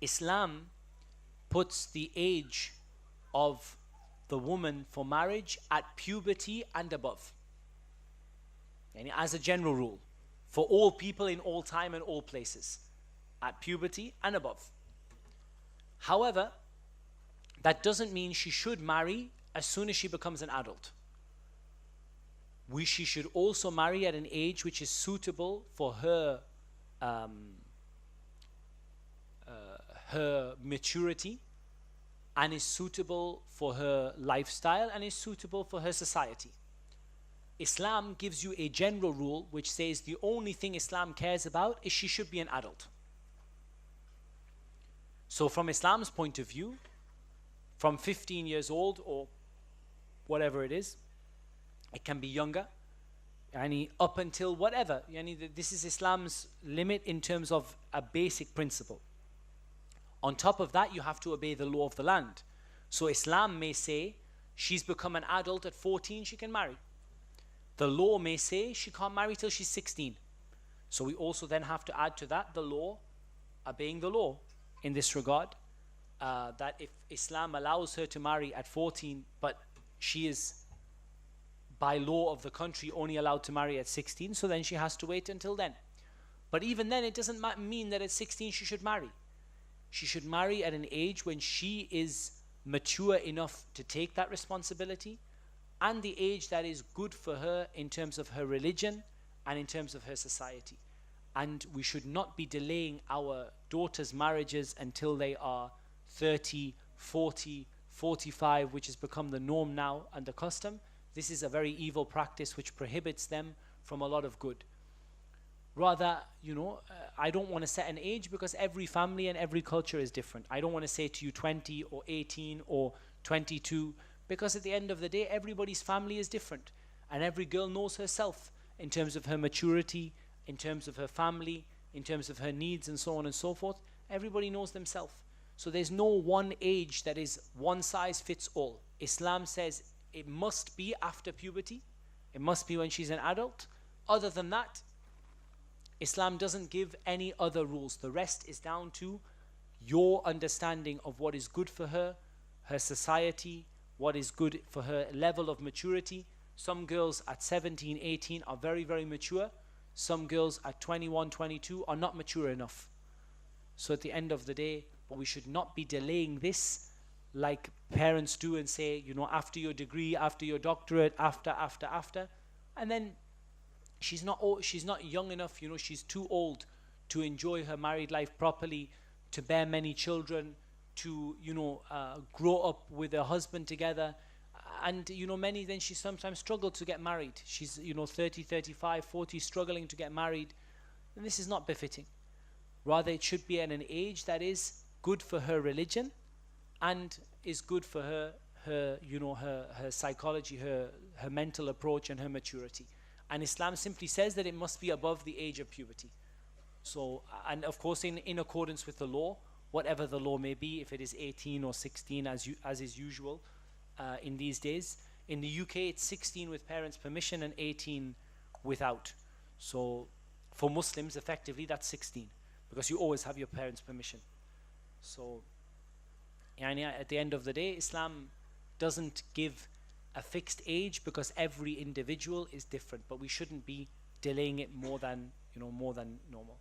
Islam puts the age of the woman for marriage at puberty and above. And as a general rule, for all people in all time and all places, at puberty and above. However, that doesn't mean she should marry as soon as she becomes an adult. She should also marry at an age which is suitable for her her maturity, and is suitable for her lifestyle, and is suitable for her society. Islam gives you a general rule which says the only thing Islam cares about is she should be an adult. So from Islam's point of view, from 15 years old or whatever it is, it can be younger, up until whatever. This is Islam's limit in terms of a basic principle. On top of that, you have to obey the law of the land. So Islam may say she's become an adult at 14, she can marry. The law may say she can't marry till she's 16. So we also then have to add to that the law, obeying the law in this regard, that if Islam allows her to marry at 14, but she is by law of the country only allowed to marry at 16, so then she has to wait until then. But even then, it doesn't mean that at 16 she should marry. She should marry at an age when she is mature enough to take that responsibility, and the age that is good for her in terms of her religion and in terms of her society. And we should not be delaying our daughters' marriages until they are 30, 40, 45, which has become the norm now and the custom. This is a very evil practice which prohibits them from a lot of good. Rather, I don't want to set an age, because every family and every culture is different. I don't want to say to you 20 or 18 or 22, because at the end of the day, everybody's family is different. And every girl knows herself in terms of her maturity, in terms of her family, in terms of her needs, and so on and so forth. Everybody knows themselves. So there's no one age that is one size fits all. Islam says it must be after puberty. It must be when she's an adult. Other than that, Islam doesn't give any other rules. The rest is down to your understanding of what is good for her, her society, what is good for her level of maturity. Some girls at 17, 18 are very, very mature. Some girls at 21, 22 are not mature enough. So at the end of the day, but we should not be delaying this like parents do and say, after your degree, after your doctorate, after. And then she's not young enough, she's too old to enjoy her married life properly, to bear many children, to grow up with her husband together. And many, then she sometimes struggle to get married. She's 30, 35, 40, struggling to get married. And this is not befitting. Rather, it should be at an age that is good for her religion and is good for her psychology, her mental approach, and her maturity. And Islam simply says that it must be above the age of puberty. So, and of course, in accordance with the law, whatever the law may be, if it is 18 or 16 as is usual in these days. In the UK, it's 16 with parents' permission and 18 without. So for Muslims, effectively, that's 16, because you always have your parents' permission. So at the end of the day, Islam doesn't give a fixed age, because every individual is different, but we shouldn't be delaying it more than normal.